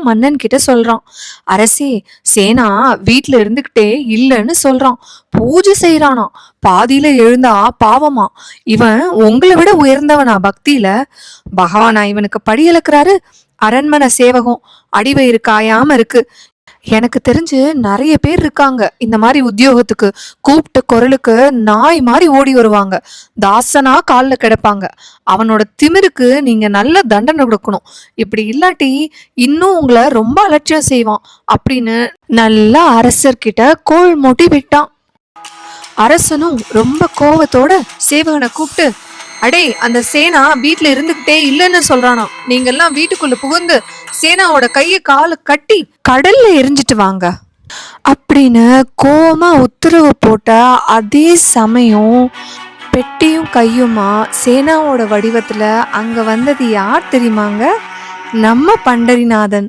மன்னன் கிட்ட சொல்றான். அரசே, சேனா வீட்ல இருந்துகிட்டே இல்லைன்னு சொல்றான். பூஜை செய்யறானாம். பாதியில எழுந்தா பாவமா. இவன் உங்களை விட உயர்ந்தவனா பக்தியில? பகவானா இவனுக்கு படி இழக்கிறாரு? அரண்மனை சேவகம் அடிவயிறு காயாம இருக்கு. எனக்கு தெரிஞ்சு நிறைய பேர் இருக்காங்க இந்த மாதிரி உத்தியோகத்துக்கு. கூப்பிட்ட குரலுக்கு நாய் மாதிரி ஓடி வருவாங்க. தாசனா கால்ல கிடப்பாங்க. அவனோட திமிருக்கு நீங்க நல்ல தண்டனை கொடுக்கணும். இப்படி இல்லாட்டி இன்னும் உங்களை ரொம்ப அலட்சியம் செய்வான் அப்படின்னு நல்ல அரசர்கிட்ட கோள் மூட்டி விட்டான். அரசனும் ரொம்ப கோவத்தோட சேவகனை கூப்பிட்டு, அடே, அந்த சேனா வீட்டுல இருந்துகிட்டே இல்லைன்னு சொல்றானா. நீங்க எல்லாம் வீட்டுக்குள்ள புகுந்து சேனாவோட கைய காலு கட்டி கடல்ல எரிஞ்சிட்டு வாங்க அப்படின்னு கோவமா உத்தரவு போட்ட அதே சமயம் பெட்டியும் கையுமா சேனாவோட வடிவத்துல அங்க வந்தது யார் தெரியுமாங்க? நம்ம பண்டரிநாதன்.